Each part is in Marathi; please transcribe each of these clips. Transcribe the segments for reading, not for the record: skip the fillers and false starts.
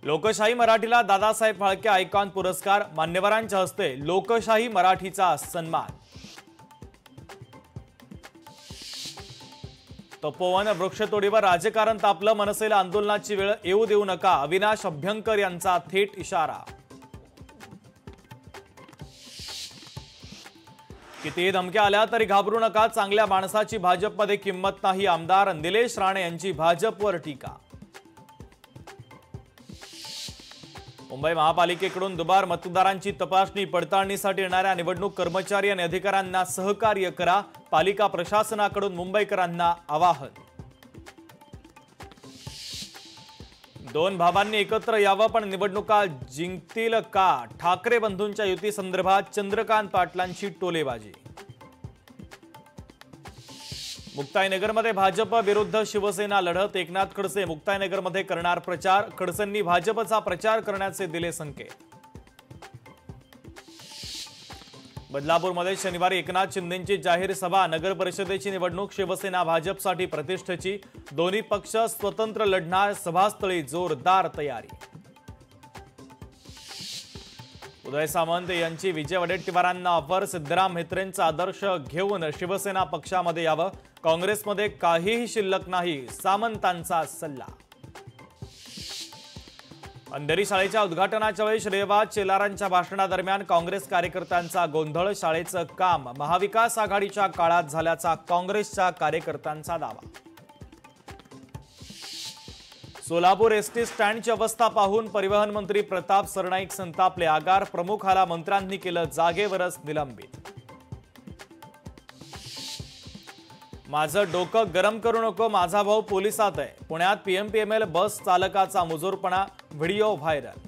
लोकशाही मराठीला दादासाहेब फाळके आयकॉन पुरस्कार, मान्यवरांच्या हस्ते लोकशाही मराठीचा सन्मान। तपोवन वृक्षतोडीवर राजकारण तापलं, मनसेला आंदोलनाची वेळ येऊ देऊ नका, अविनाश अभ्यंकर यांचा थेट इशारा। कितीही धमक्या आल्या तरी घाबरू नका, चांगल्या माणसाची भाजपमध्ये किंमत नाही, आमदार निलेश राणे यांची भाजपवर टीका। मुंबई महापालिकेकडून दुबार मतदारांची तपासणी पडताळणीसाठी येणाऱ्या निवडणूक कर्मचारी आणि अधिकाऱ्यांना सहकार्य करा, पालिका प्रशासनाकडून मुंबईकरांना आवाहन। दोन भावांनी एकत्र यावं पण निवडणुका जिंकतील का? ठाकरे बंधूंच्या युती संदर्भात चंद्रकांत पाटलांची टोलेबाजी। मुक्ताईनगरमध्ये भाजप विरुद्ध शिवसेना लढत, एकनाथ खडसे मुक्ताईनगरमध्ये करणार प्रचार, खडसेंनी भाजपचा प्रचार करण्याचे दिले संकेत। बदलापूरमध्ये शनिवारी एकनाथ शिंदेंची जाहीर सभा, नगर परिषदेची निवडणूक शिवसेना भाजपसाठी प्रतिष्ठेची, दोन्ही पक्ष स्वतंत्र लढणार, सभास्थळी जोरदार तयारी। उदय सामंत यांची विजय वडेट्टीवारांना ऑफर, सिद्धराम म्हेत्रेंचा आदर्श घेऊन शिवसेना पक्षामध्ये यावं, काँग्रेसमध्ये काहीही शिल्लक नाही, सामंतांचा सल्ला। अंधेरी शाळेच्या उद्घाटनाच्या वेळी श्रेयवाद चेलारांच्या भाषणादरम्यान काँग्रेस कार्यकर्त्यांचा गोंधळ, शाळेचं काम महाविकास आघाडीच्या काळात झाल्याचा काँग्रेसच्या कार्यकर्त्यांचा दावा। सोलापूर एसटी स्टँडची अवस्था पाहून परिवहन मंत्री प्रताप सरनाईक संतापले, आगार प्रमुखाला मंत्र्यांनी केलं जागेवरच निलंबित। माझं डोकं गरम करू नको, माझा भाऊ पोलिसात आहे, पुण्यात पीएमपीएमएल बस चालकाचा मुजोरपणा, व्हिडिओ व्हायरल।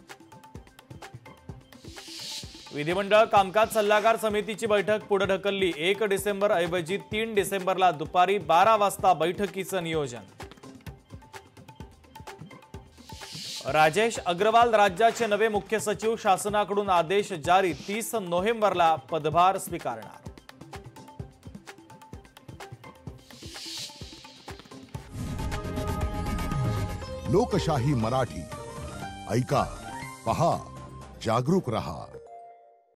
विधिमंडळ कामकाज सल्लागार समितीची बैठक पुढे ढकलली, 1 डिसेंबर ऐवजी 3 डिसेंबरला दुपारी 12 वाजता बैठकीचं नियोजन। राजेश अग्रवाल राज्याचे नवे मुख्य सचिव, शासनाकडून आदेश जारी, 30 नोव्हेंबरला पदभार स्वीकारणार। लोकशाही मराठी ऐका, पहा, जागरूक रहा।